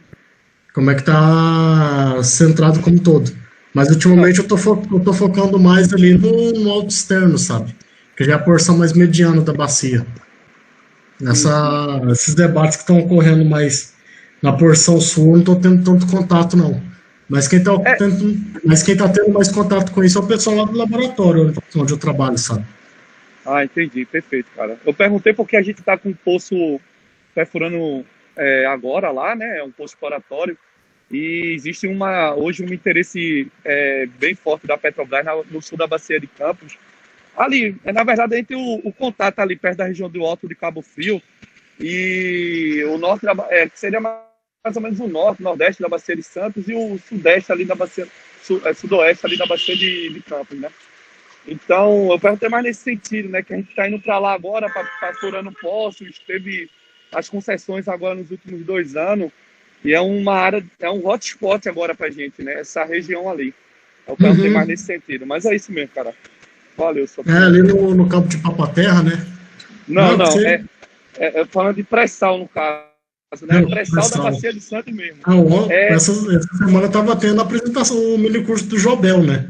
como é que tá centrado como todo. Mas ultimamente eu tô focando mais ali no alto externo, sabe? Que já é a porção mais mediana da bacia. sim, sim. Esses debates que estão ocorrendo mais na porção sul, eu não estou tendo tanto contato, não. É, Mas quem tá tendo mais contato com isso é o pessoal lá do laboratório, onde eu trabalho, sabe? entendi, perfeito, cara. Eu perguntei porque a gente está com um poço perfurando agora lá, né? É um poço exploratório. E existe hoje um interesse bem forte da Petrobras no sul da Bacia de Campos. Ali, na verdade, entre o contato ali perto da região do Alto de Cabo Frio e o norte, que seria mais ou menos o norte, nordeste da Bacia de Santos e o sudeste ali da Bacia, sudoeste ali da Bacia de Campos, né? Então, eu perguntei mais nesse sentido, né? Que a gente está indo para lá agora, pastorando poços, teve as concessões agora nos últimos 2 anos, e é uma área, é um hotspot agora para a gente, né? Essa região ali. Eu perguntei mais Uhum. nesse sentido, mas é isso mesmo, cara. Valeu, sua opinião. Ali no campo de Papaterra, né? Não, Não, que não, você. falando de pré-sal no caso, né? Não, Pré-sal da pré-sal. Bacia de Santos mesmo. Ah, É, essa semana estava tendo a apresentação, o mini curso do Jobel, né?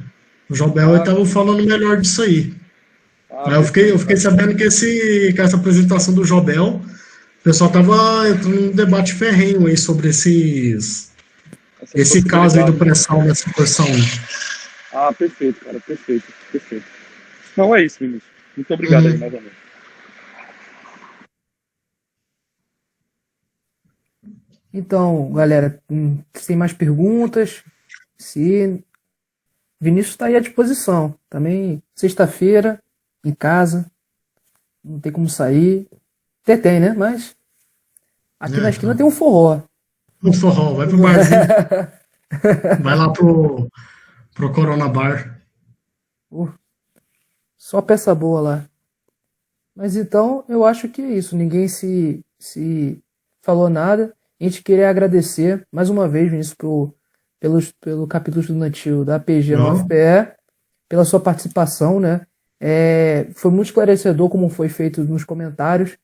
O Jobel ah, estava falando melhor disso aí. Aí eu perfeito, fiquei cara. sabendo que essa apresentação do Jobel, o pessoal estava entrando num debate ferrenho aí sobre Essas esse caso aí do possibilidades, né? pré-sal nessa porção, né? Perfeito, cara, perfeito, perfeito. Não é isso, Vinícius. Muito obrigado aí, Uhum. novamente. Então, galera, sem mais perguntas, se Vinícius está aí à disposição. Também sexta-feira, em casa, não tem como sair. Até tem, né? Mas aqui na esquina tem um forró. Um forró, vai pro barzinho, vai lá pro Corona Bar. Uh, Só peça boa lá. Mas então, eu acho que é isso. Ninguém se falou nada. A gente queria agradecer mais uma vez, Vinícius, pelo capítulo estudantil da APG na Não? UFPE, pela sua participação, né? Foi muito esclarecedor como foi feito nos comentários.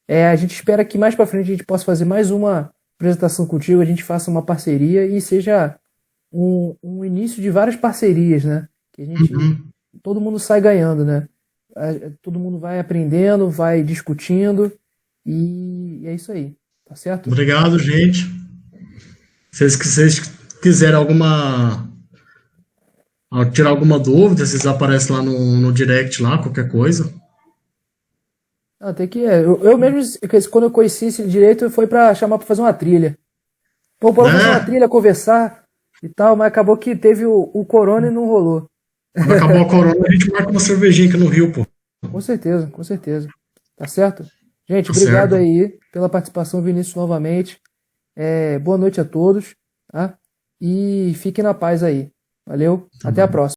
A gente espera que mais para frente a gente possa fazer mais uma apresentação contigo, a gente faça uma parceria e seja um início de várias parcerias, né? Que a gente, Uhum. todo mundo sai ganhando, né? Todo mundo vai aprendendo, vai discutindo e é isso aí, tá certo? Obrigado, gente. Se vocês quiserem tirar alguma dúvida, vocês aparecem lá no direct lá, qualquer coisa. Não, tem que. Eu mesmo, quando eu conheci esse direito, foi pra chamar pra fazer uma trilha. Pô, bora fazer uma Né? trilha, conversar e tal, mas acabou que teve o corona e não rolou. Quando acabar a corona, a gente marca uma cervejinha aqui no Rio, pô. Com certeza, com certeza. Tá certo? Gente, Tá obrigado certo. aí pela participação, Vinícius, novamente. Boa noite a todos, tá? E fiquem na paz aí. Valeu, Tá até a bom. próxima.